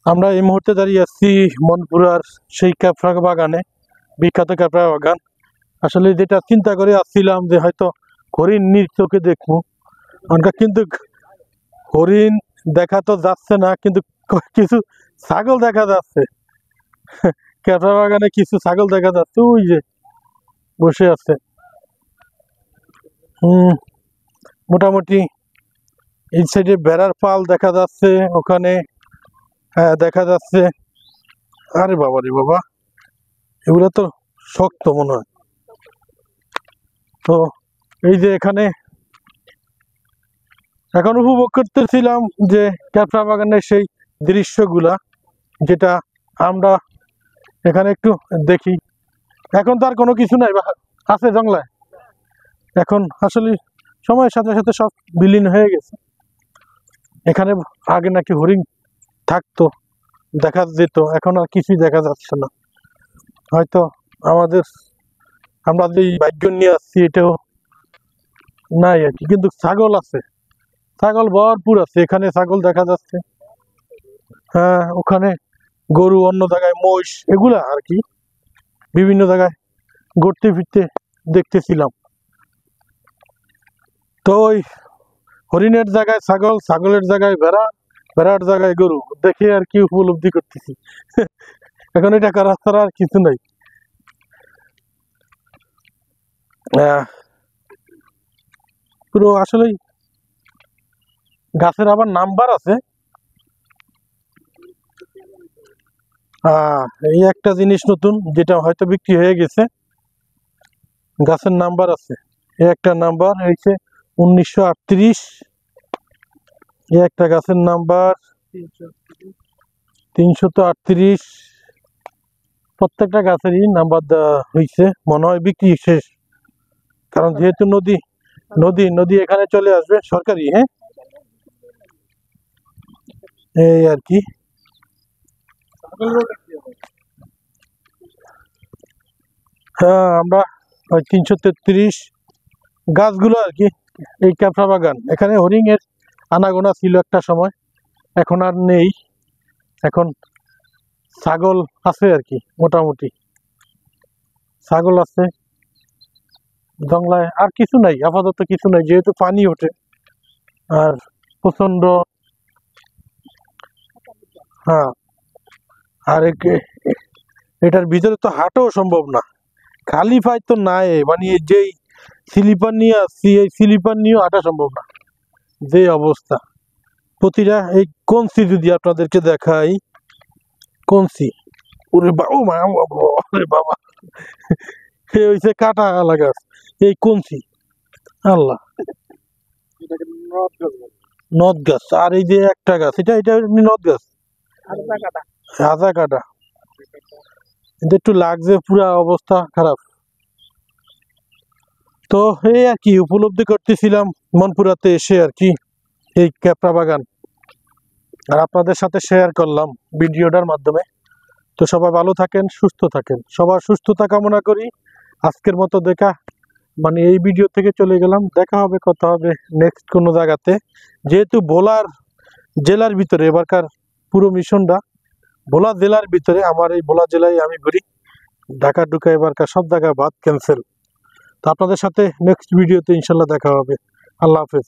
আমরা এই মুহূর্তে দাঁড়িয়ে আছি মনপুরার সেই ক্যাফরা বাগানে, বিখ্যাত ক্যাফরা বাগান। আসলে যেটা চিন্তা করে আসছিলাম যে হয়তো হরিণ নিজ চোখে দেখবো, কিন্তু হরিণ দেখা তো যাচ্ছে না, কিন্তু কিছু ছাগল দেখা যাচ্ছে। ক্যাফরা বাগানে কিছু ছাগল দেখা যাচ্ছে, ওই যে বসে আছে। মোটামুটি এই সাইডে বেড়ার পাল দেখা যাচ্ছে, ওখানে দেখা যাচ্ছে। আরে বাবা রে বাবা, এগুলো তো শক্ত মনে হয়। তো এই যে এখানে এখন উপভোগ করতেছিলাম যে ক্যাফরা বাগানের সেই দৃশ্যগুলা, যেটা আমরা এখানে একটু দেখি। এখন তো আর কোনো কিছু নাই, আছে জংলায়। এখন আসলে সময়ের সাথে সাথে সব বিলীন হয়ে গেছে। এখানে আগে নাকি হরিণ থাকতো, দেখা যেত, এখন আর কিছুই দেখা যাচ্ছে না। হয়তো আমরা যে ভাগ্য নিয়ে আসছি এটাও নাই আর কি। কিন্তু ছাগল আছে, ছাগল ভরপুর আছে, এখানে ছাগল দেখা যাচ্ছে। হ্যাঁ, ওখানে গরু, অন্য জায়গায় মহিষ, এগুলা আর কি বিভিন্ন জায়গায় ঘুরতে ফিরতে দেখতেছিলাম। তো ওই হরিণের জায়গায় ছাগল, ছাগলের জায়গায় ভেড়া, ভেড়ার জায়গায় গরু দেখে আর কি উপলব্ধি করতেছি। এখন এটা করার ছাড়া আর কিছু নাই। পুরো আসলেই গাছের আবার নাম্বার আছে। এই একটা জিনিস নতুন, যেটা হয়তো বিক্রি হয়ে গেছে। গাছের নাম্বার আছে, এই একটা নাম্বার হয়েছে 1938। এই একটা গাছের নাম্বার 338। প্রত্যেকটা গাছেরই নাম্বার দেওয়া হয়েছে, মনে হয় বিক্রি শেষ। কারণ যেহেতু নদী নদী নদী এখানে চলে আসবে, সরকারি। হ্যাঁ, এই আর কি। হ্যাঁ, আমরা ওই 333 গাছগুলো আর কি। এই ক্যাফরা বাগান, এখানে হরিণের আনাগোনা ছিল একটা সময়, এখন আর নেই। এখন ছাগল আছে আর কি, মোটামুটি ছাগল আছে জংলায়। আর কিছু নাই, আপাতত কিছু নাই, যেহেতু পানি ওঠে আর প্রচন্ড। হ্যাঁ, আর এটার ভিতরে তো হাঁটাও সম্ভব না, খালি পাই তো নাই। মানে যেই স্লিপার নিয়ে আসছি, এই স্লিপার নিয়েও হাঁটা সম্ভব না, যে অবস্থা। প্রতিটা এই কঞ্চি যদি আপনাদেরকে দেখাই, কঞ্চি, ওরে বাবা, হয়েছে কাটা গাছ, এই কঞ্চি। আল্লাহ, নদ গাছ। আর এই যে একটা গাছ, এটা এটা নদ গাছ, হাজা কাটা। কিন্তু একটু লাগছে, পুরা অবস্থা খারাপ। তো এই আর কি উপলব্ধি করতেছিলাম মনপুরাতে এসে আর কি, এই ক্যাফরা বাগান, আর আপনাদের সাথে শেয়ার করলাম ভিডিওটার মাধ্যমে। তো সবাই ভালো থাকেন, সুস্থ থাকেন, সবার সুস্থতা কামনা করি। আজকের মতো এই ভিডিও থেকে চলে গেলাম। দেখা হবে, কথা হবে নেক্সট কোনো জায়গাতে। যেহেতু ভোলার জেলার ভিতরে এবারকার পুরো মিশনটা ভোলা জেলার ভিতরে, আমার এই ভোলা জেলায় আমি ঘুরি, ঢাকা ঢুকা এবারকার সব জায়গায় বাদ ক্যান্সেল। তো আপনাদের সাথে নেক্সট ভিডিওতে ইনশাল্লাহ দেখা হবে। আল্লাহ হাফেজ।